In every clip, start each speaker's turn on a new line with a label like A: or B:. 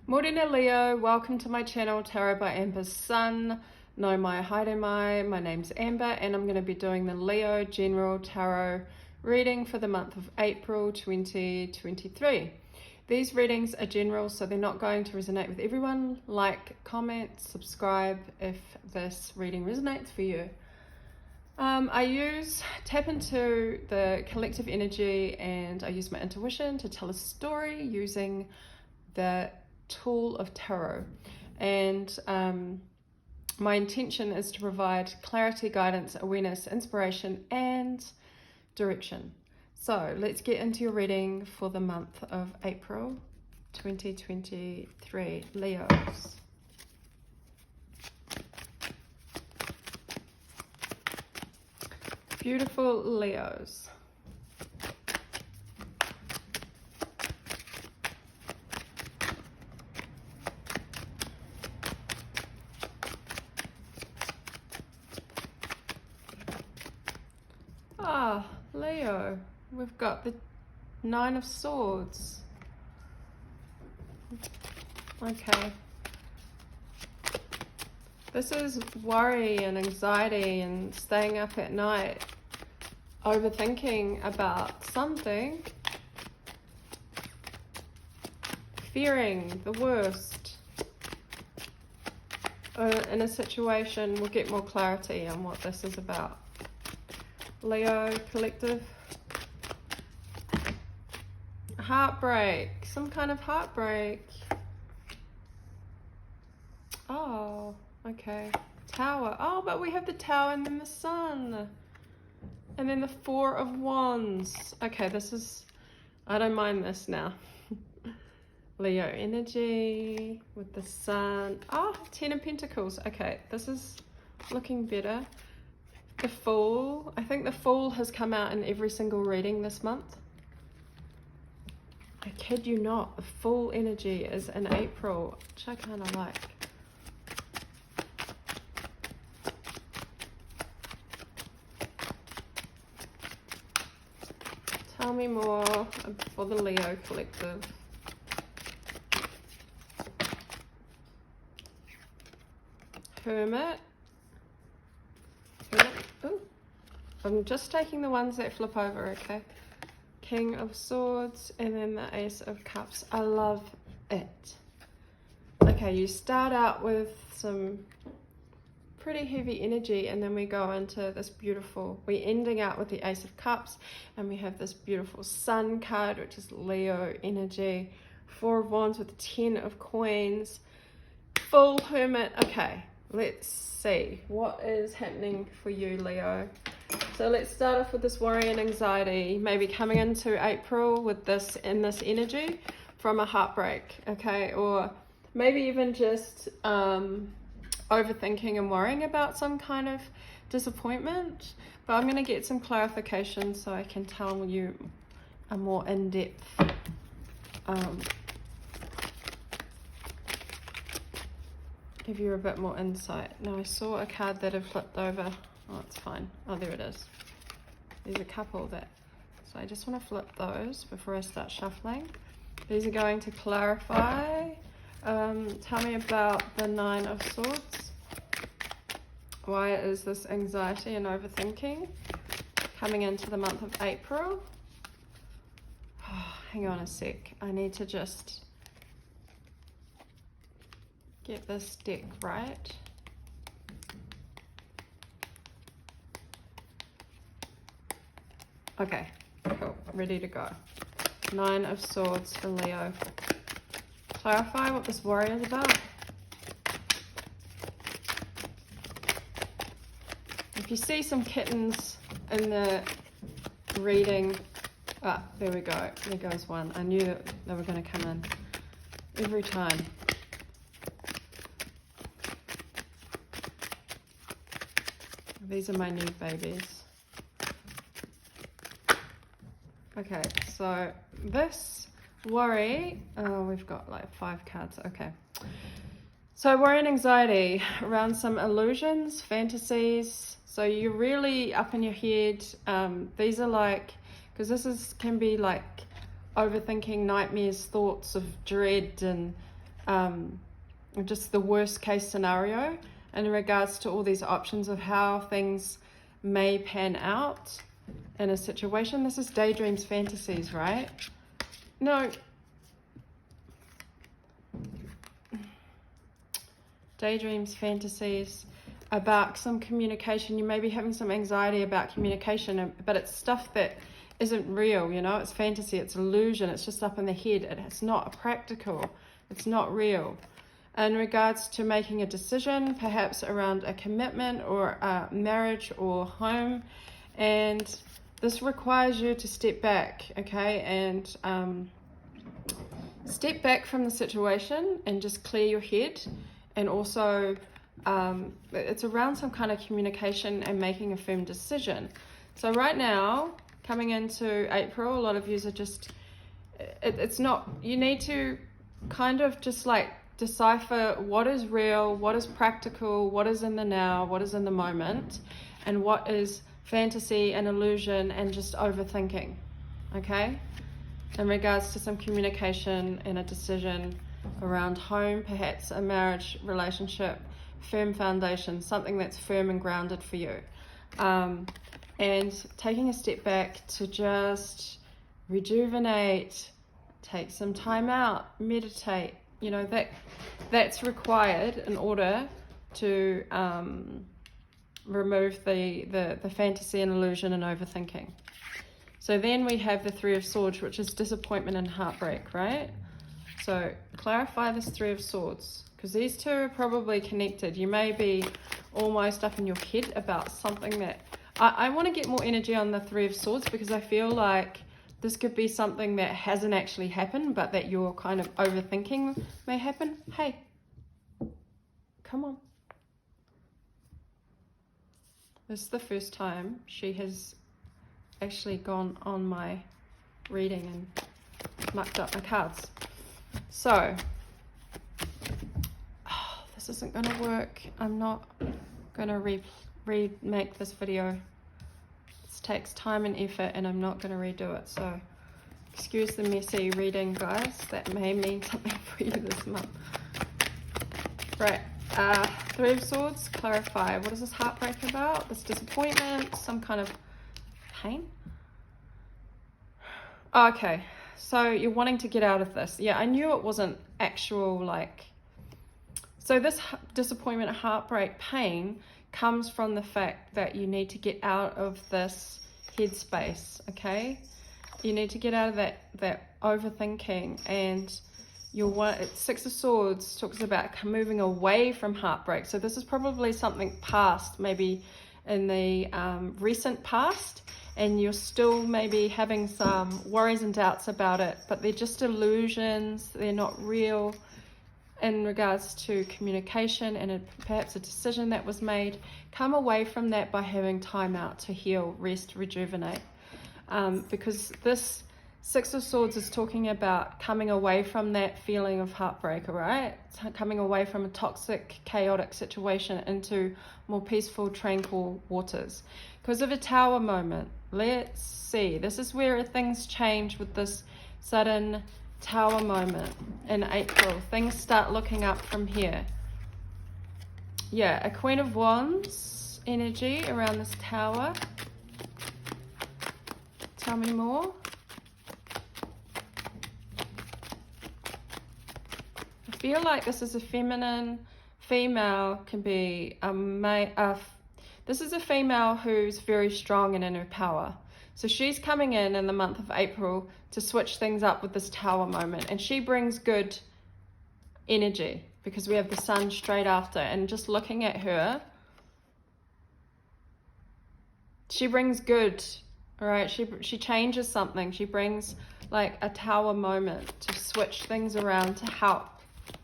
A: Morena Leo, welcome to my channel Tarot by Amber's Sun. No mai haere mai, my name's Amber and I'm going to be doing the Leo General Tarot reading for the month of April 2023. These readings are general, so they're not going to resonate with everyone. Like, comment, subscribe if this reading resonates for you. I tap into the collective energy and I use my intuition to tell a story using the tool of tarot, and my intention is to provide clarity, guidance, awareness, inspiration and direction. So let's get into your reading for the month of April 2023, Leos. Beautiful Leos. Leo, we've got the Nine of Swords. Okay. This is worry and anxiety and staying up at night, overthinking about something, fearing the worst. In a situation, we'll get more clarity on what this is about. Leo collective. Heartbreak, some kind of heartbreak. Oh, okay. Tower. Oh, but we have the Tower and then the Sun. And then the Four of Wands. Okay, this is, I don't mind this now. Leo energy with the Sun. Oh, Ten of Pentacles. Okay, this is looking better. The Fool. I think the Fool has come out in every single reading this month. I kid you not, the Fool energy is in April, which I kind of like. Tell me more for the Leo collective. Hermit. Ooh. I'm just taking the ones that flip over, okay? King of Swords and then the Ace of Cups. I love it. Okay, you start out with some pretty heavy energy and then we go into this beautiful, we're ending out with the Ace of Cups and we have this beautiful Sun card, which is Leo energy. Four of Wands with the Ten of Coins. Full Hermit. Okay, let's see what is happening for you, Leo. So let's start off with this worry and anxiety, maybe coming into April with this energy from a heartbreak, okay? Or maybe even just overthinking and worrying about some kind of disappointment. But I'm going to get some clarification so I can tell you a more in-depth give you a bit more insight. Now I saw a card that had flipped over. Oh, it's fine. Oh, there it is. There's a couple that, so I just want to flip those before I start shuffling. These are going to clarify. Tell me about the Nine of Swords. Why is this anxiety and overthinking coming into the month of April? Oh, hang on a sec. I need to just get this deck right. Okay, cool, ready to go. Nine of Swords for Leo. Clarify what this worry is about. If you see some kittens in the reading, there we go, there goes one. I knew that they were going to come in every time. These are my new babies. Okay, so this worry, we've got like 5 cards, okay. So worry and anxiety around some illusions, fantasies. So you're really up in your head. These are like, because can be like overthinking, nightmares, thoughts of dread and just the worst case scenario in regards to all these options of how things may pan out in a situation. This is daydreams, fantasies, right? No. Daydreams, fantasies about some communication. You may be having some anxiety about communication, but it's stuff that isn't real, you know? It's fantasy, it's illusion, it's just up in the head. It's not practical, it's not real. In regards to making a decision, perhaps around a commitment or a marriage or home, and this requires you to step back, okay? And step back from the situation and just clear your head. And also, it's around some kind of communication and making a firm decision. So right now, coming into April, a lot of yous are just, it's not, you need to kind of just like decipher what is real, what is practical, what is in the now, what is in the moment, and what is fantasy and illusion and just overthinking, okay? In regards to some communication and a decision around home, perhaps a marriage, relationship, firm foundation, something that's firm and grounded for you. And taking a step back to just rejuvenate, take some time out, meditate, you know, that's required in order to remove the fantasy and illusion and overthinking. So then we have the Three of Swords, which is disappointment and heartbreak, right? So clarify this Three of Swords, because these two are probably connected. You may be almost up in your head about something that... I want to get more energy on the Three of Swords, because I feel like this could be something that hasn't actually happened, but that you're kind of overthinking may happen. Hey, come on. This is the first time she has actually gone on my reading and mucked up my cards. So, this isn't going to work. I'm not going to remake this video. This takes time and effort, and I'm not going to redo it. So, excuse the messy reading, guys. That may mean something for you this month. Right. Three of Swords, clarify. What is this heartbreak about? This disappointment? Some kind of pain? Okay. So you're wanting to get out of this. Yeah, I knew it wasn't actual, like... So this disappointment, heartbreak, pain comes from the fact that you need to get out of this headspace, okay? You need to get out of that overthinking, and Six of Swords talks about moving away from heartbreak. So this is probably something past, maybe in the recent past, and you're still maybe having some worries and doubts about it, but they're just illusions, they're not real in regards to communication and perhaps a decision that was made. Come away from that by having time out to heal, rest, rejuvenate. Because this Six of Swords is talking about coming away from that feeling of heartbreak, all right? It's coming away from a toxic, chaotic situation into more peaceful, tranquil waters. Because of a Tower moment, let's see. This is where things change with this sudden Tower moment in April. Things start looking up from here. Yeah, a Queen of Wands energy around this Tower. Tell me more. I feel like this is a feminine female, can be a male. This is a female who's very strong and in her power. So she's coming in the month of April to switch things up with this Tower moment. And she brings good energy because we have the Sun straight after. And just looking at her, she brings good, all right? She changes something. She brings like a Tower moment to switch things around, to help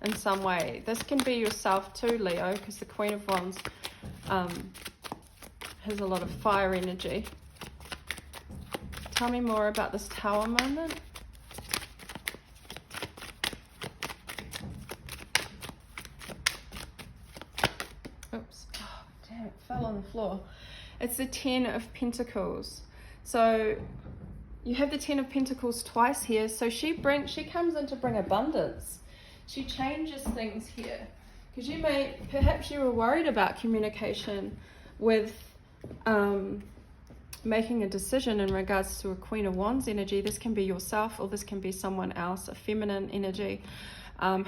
A: in some way. This can be yourself too, Leo, because the Queen of Wands has a lot of fire energy. Tell me more about this Tower moment. Oops. Oh, damn, it fell on the floor. It's the Ten of Pentacles. So you have the Ten of Pentacles twice here. So she comes in to bring abundance. she changes things here. Because perhaps you were worried about communication with making a decision in regards to a Queen of Wands energy. This can be yourself, or this can be someone else, a feminine energy,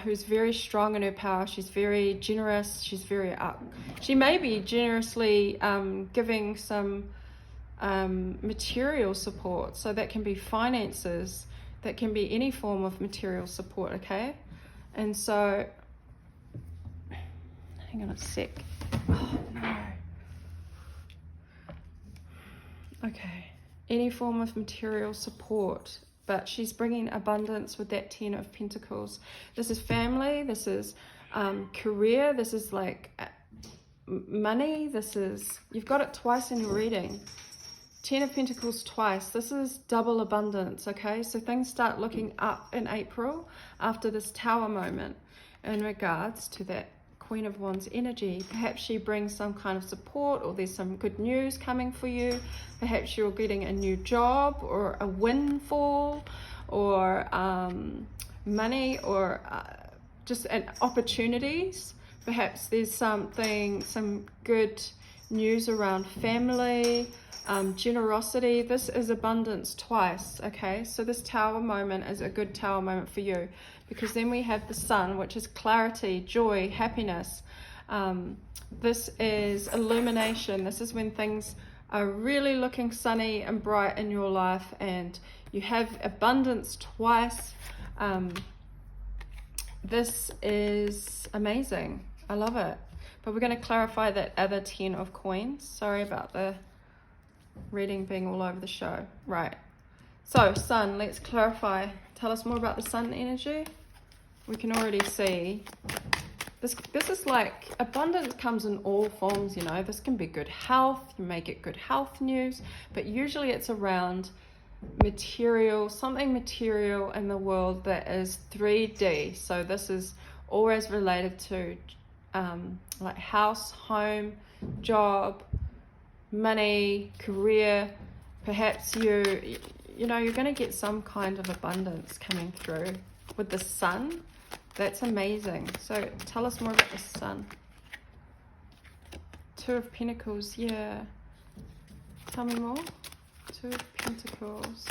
A: who's very strong in her power. She's very generous. She may be generously giving some material support. So that can be finances, that can be any form of material support, okay? And so, hang on a sec. Oh, no. Okay, any form of material support, but she's bringing abundance with that 10 of Pentacles. This is family, this is career, this is like money, you've got it twice in your reading. 10 of Pentacles twice, this is double abundance, okay? So things start looking up in April after this Tower moment in regards to that Queen of Wands energy. Perhaps she brings some kind of support, or there's some good news coming for you. Perhaps you're getting a new job, or a windfall, or money, or just opportunities. Perhaps there's some good news around family, generosity. This is abundance twice, okay? So this Tower moment is a good Tower moment for you, because then we have the Sun, which is clarity, joy, happiness. This is illumination. This is when things are really looking sunny and bright in your life, and you have abundance twice. This is amazing. I love it. But we're going to clarify that other 10 of coins. Sorry about the reading being all over the show. Right. So, Sun, let's clarify. Tell us more about the Sun energy. We can already see this is like abundance comes in all forms, you know. This can be good health. You may get good health news, but usually it's around material, something material in the world that is 3D. So this is always related to like house, home, job, money, career. Perhaps you're going to get some kind of abundance coming through with the Sun. That's amazing. So tell us more about the Sun. 2 of Pentacles, yeah. Tell me more. 2 of Pentacles.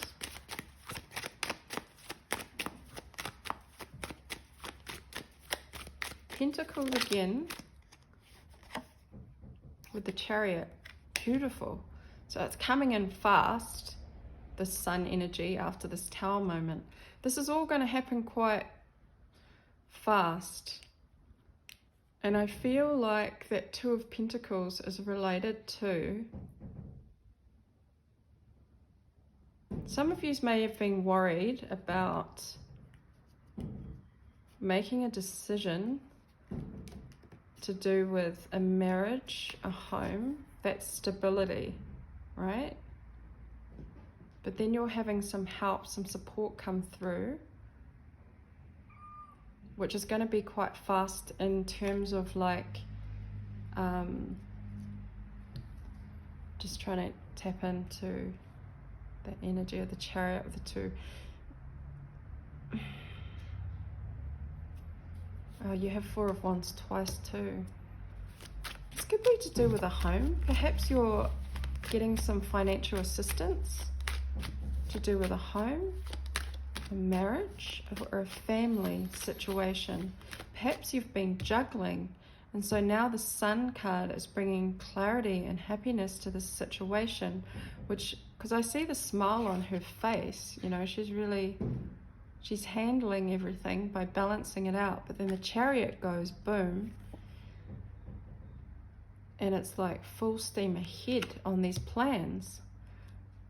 A: Pentacles again with the Chariot. Beautiful. So it's coming in fast, the Sun energy after this Tower moment. This is all going to happen quite fast. And I feel like that 2 of Pentacles is related to... Some of you may have been worried about making a decision to do with a marriage, a home, that's stability, right? But then you're having some help, some support come through, which is going to be quite fast in terms of like, just trying to tap into the energy of the Chariot of the 2. Oh, you have 4 of Wands twice too. This could be to do with a home. Perhaps you're getting some financial assistance to do with a home, a marriage, or a family situation. Perhaps you've been juggling, and so now the Sun card is bringing clarity and happiness to this situation, which, because I see the smile on her face, you know, she's handling everything by balancing it out. But then the Chariot goes boom, and it's like full steam ahead on these plans.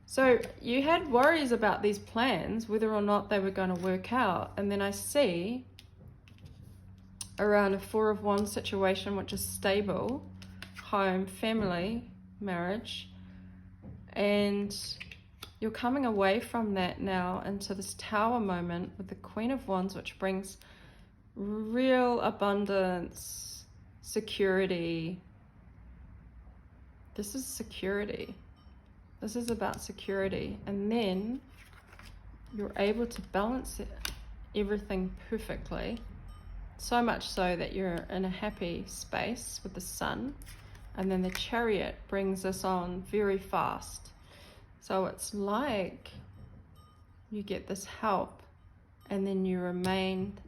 A: So you had worries about these plans, whether or not they were going to work out. And then I see around a 4 of Wands situation, which is stable, home, family, marriage. And you're coming away from that now into this Tower moment with the Queen of Wands, which brings real abundance, security. This is security. This is about security. And then you're able to balance everything perfectly So much so that you're in a happy space with the Sun. And then the Chariot brings us on very fast. So it's like you get this help and then you remain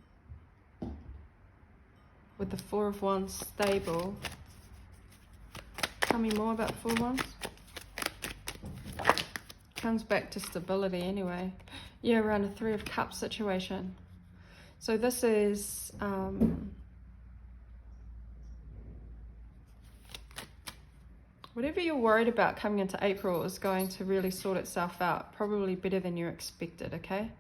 A: with the Four of Wands stable. Tell me more about Four of Wands. Comes back to stability anyway. Yeah, around a Three of Cups situation. So this is whatever you're worried about coming into April is going to really sort itself out, probably better than you expected, okay?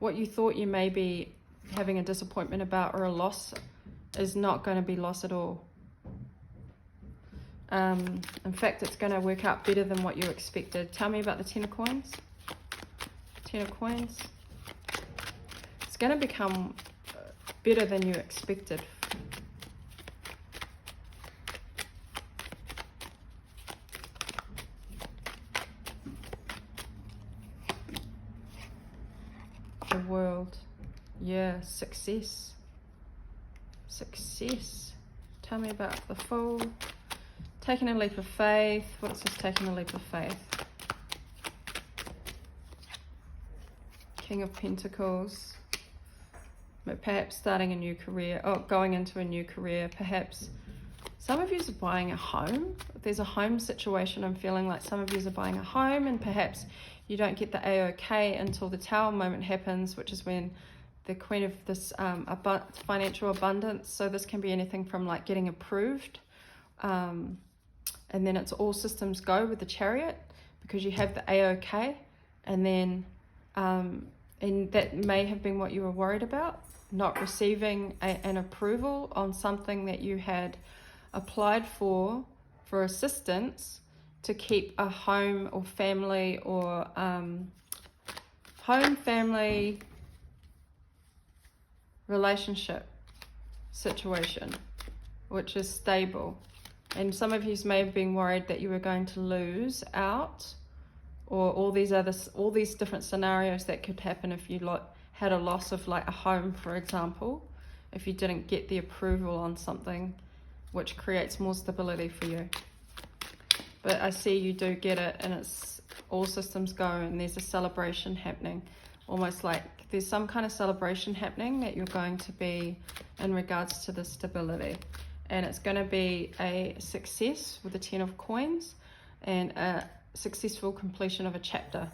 A: What you thought you may be having a disappointment about or a loss is not going to be loss at all. In fact, it's going to work out better than what you expected. Tell me about the Ten of Coins. Ten of Coins. It's going to become better than you expected. The World. Yeah, success. Success. Tell me about the Fool. Taking a leap of faith. What's this taking a leap of faith? King of Pentacles. Perhaps starting a new career. Oh, going into a new career. Perhaps some of you are buying a home. There's a home situation. I'm feeling like some of you are buying a home, and perhaps you don't get the A-OK until the Tower moment happens, which is when the Queen of this financial abundance. So this can be anything from like getting approved, and then it's all systems go with the Chariot because you have the A-OK, and then and that may have been what you were worried about, not receiving an approval on something that you had applied for assistance to keep a home or family or home family relationship situation, which is stable. And some of you may have been worried that you were going to lose out, or all these different scenarios that could happen if you had a loss of like a home, for example, if you didn't get the approval on something, which creates more stability for you. But I see you do get it, and it's all systems go, and there's a celebration happening, almost like there's some kind of celebration happening that you're going to be in regards to the stability. And it's going to be a success with the Ten of Coins and a successful completion of a chapter.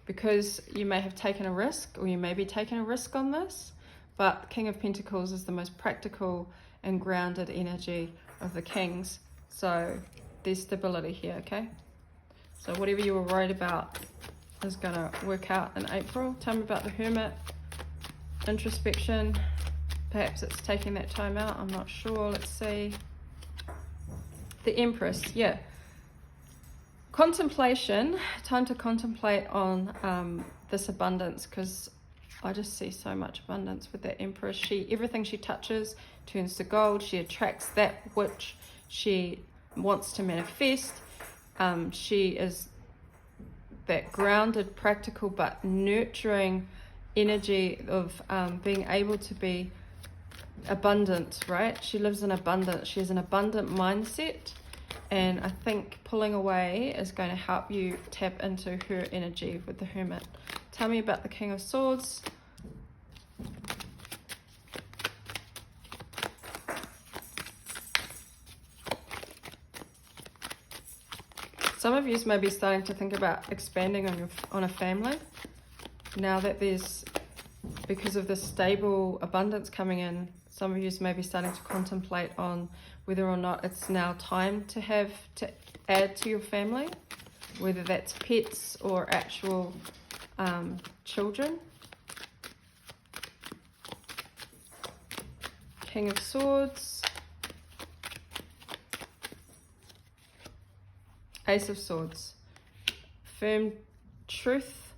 A: Because you may have taken a risk, or you may be taking a risk on this, but King of Pentacles is the most practical and grounded energy of the kings. So there's stability here, okay? So whatever you were worried about is going to work out in April. Tell me about the Hermit. Introspection. Perhaps it's taking that time out. I'm not sure. Let's see. The Empress. Yeah. Contemplation. Time to contemplate on this abundance, because I just see so much abundance with that Empress. Everything she touches turns to gold. She attracts that which she wants to manifest. She is that grounded, practical, but nurturing energy of being able to be abundant, right? She lives in abundance. She has an abundant mindset, and I think pulling away is going to help you tap into her energy with the Hermit. Tell me about the King of Swords. Some of you may be starting to think about expanding on a family now that there's, because of the stable abundance coming in. Some of you may be starting to contemplate on whether or not it's now time to add to your family, whether that's pets or actual children. King of Swords. Ace of Swords. Firm truth.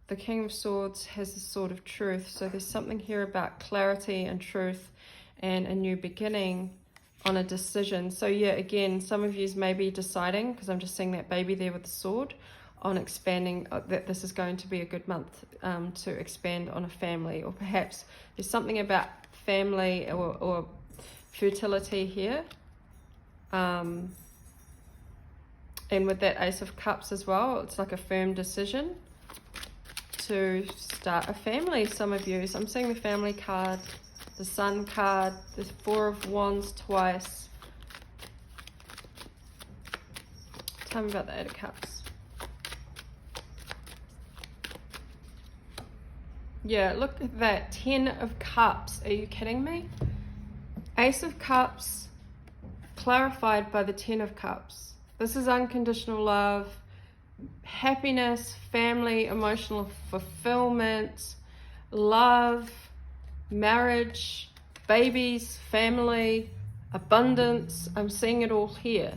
A: The King of Swords has the sword of truth. So there's something here about clarity and truth and a new beginning on a decision. So yeah, again, some of you may be deciding, because I'm just seeing that baby there with the sword, on expanding, that this is going to be a good month to expand on a family, or perhaps there's something about family or fertility here. And with that Ace of Cups as well, it's like a firm decision to start a family, some of you. So I'm seeing the family card, the Sun card, the Four of Wands twice. Tell me about the Eight of Cups. Yeah, look at that, 10 of Cups. Are you kidding me? Ace of Cups clarified by the 10 of Cups. This is unconditional love, happiness, family, emotional fulfillment, love, marriage, babies, family, abundance. I'm seeing it all here.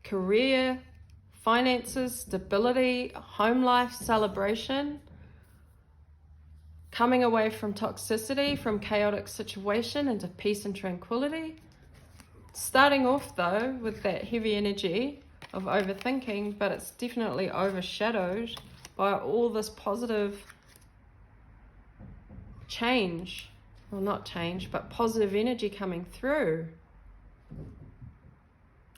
A: Career, finances, stability, home life, celebration, coming away from toxicity, from chaotic situation into peace and tranquility. Starting off though with that heavy energy of overthinking, but it's definitely overshadowed by all this positive change, well, not change, but positive energy coming through.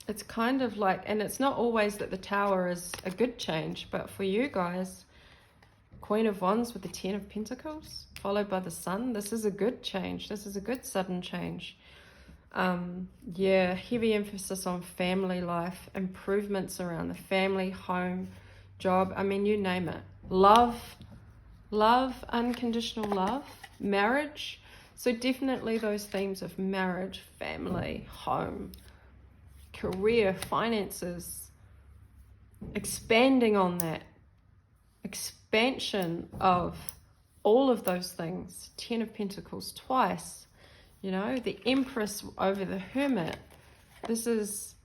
A: It's kind of like, and it's not always that the Tower is a good change, but for you guys, Queen of Wands with the 10 of Pentacles, followed by the Sun, this is a good change. This is a good sudden change. Yeah, heavy emphasis on family life, improvements around the family, home, job, I mean, you name it. Love, unconditional love, marriage. So definitely those themes of marriage, family, home, career, finances, expanding on that, expansion of all of those things. 10 of Pentacles twice, you know, the Empress over the Hermit. This is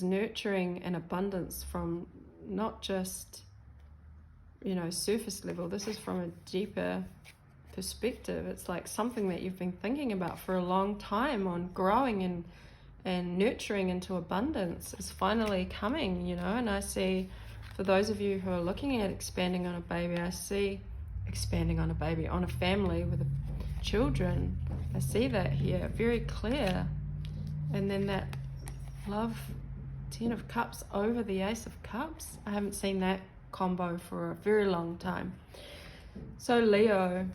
A: nurturing and abundance from not just, you know, surface level. This is from a deeper perspective. It's like something that you've been thinking about for a long time, on growing and nurturing into abundance is finally coming, you know. And I see, for those of you who are looking at expanding on a baby, I see expanding on a baby, on a family with children. I see that here, very clear. And then that love, 10 of Cups over the Ace of Cups. I haven't seen that combo for a very long time. So Leo,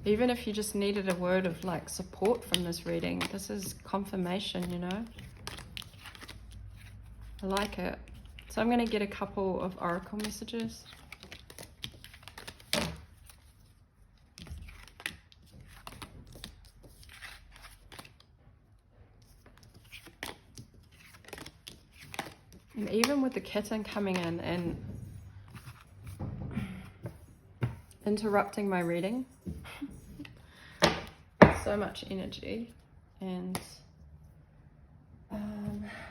A: even if you just needed a word of like support from this reading, this is confirmation, you know. I like it. So I'm going to get a couple of oracle messages. And even with the kitten coming in and interrupting my reading, so much energy. And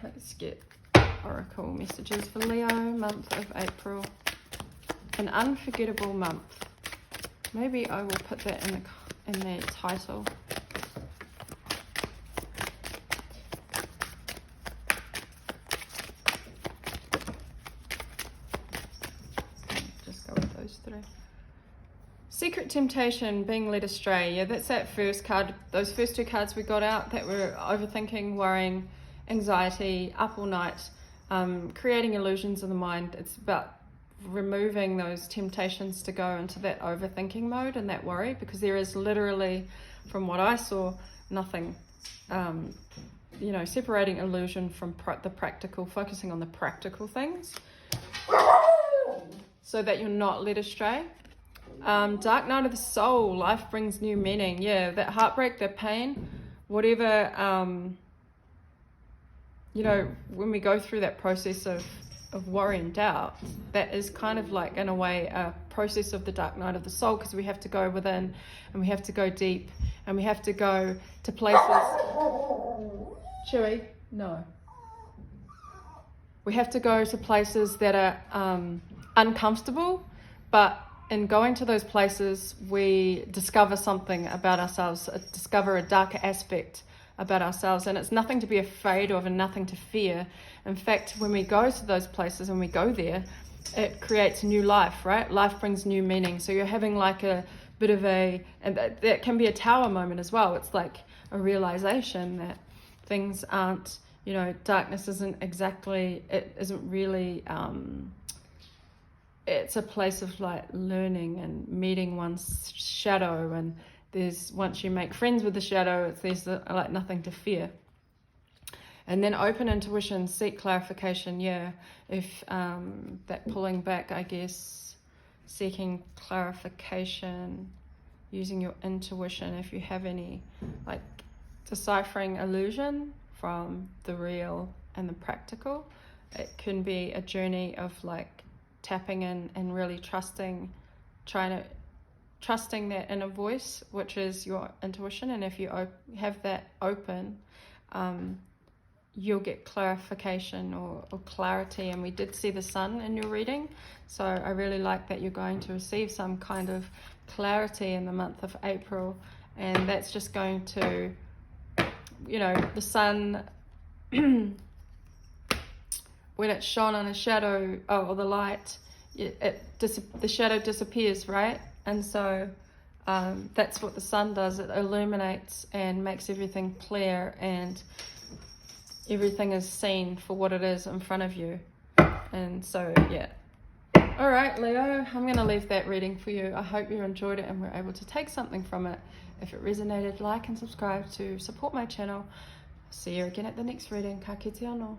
A: let's get oracle messages for Leo, month of April. An unforgettable month. Maybe I will put that in the title. Just go with those three. Secret temptation, being led astray. Yeah, that's that first card. Those first two cards we got out that were overthinking, worrying, anxiety, up all night, creating illusions in the mind. It's about removing those temptations to go into that overthinking mode and that worry, because there is literally, from what I saw, nothing, you know, separating illusion from the practical, focusing on the practical things so that you're not led astray. Dark night of the soul, life brings new meaning. Yeah, that heartbreak, that pain, whatever, you know, when we go through that process of worry and doubt, that is kind of like, in a way, a process of the dark night of the soul, because we have to go within and we have to go deep and we have to go to places. Chewy? No. We have to go to places that are uncomfortable, but in going to those places, we discover something about ourselves, discover a darker aspect about ourselves, and it's nothing to be afraid of and nothing to fear. In fact, when we go to those places and we go there, it creates new life, right? Life brings new meaning. So you're having like a bit of and that can be a tower moment as well. It's like a realization that things aren't, darkness isn't really, it's a place of like learning and meeting one's shadow, and once you make friends with the shadow, there's like nothing to fear. And then open intuition, seek clarification. If that pulling back, I guess, seeking clarification, using your intuition. If you have any, like, deciphering illusion from the real and the practical, it can be a journey of like tapping in and really trusting that inner voice, which is your intuition. And if you have that open, you'll get clarification or clarity. And we did see the sun in your reading, so I really like that you're going to receive some kind of clarity in the month of April. And that's just going to, the sun when it's shone on a shadow, or the light, the shadow disappears, right? And so that's what the sun does. It illuminates and makes everything clear, and everything is seen for what it is in front of you. And so, all right, Leo, I'm going to leave that reading for you. I hope you enjoyed it and were able to take something from it. If it resonated, like and subscribe to support my channel. See you again at the next reading. Ka kite anō.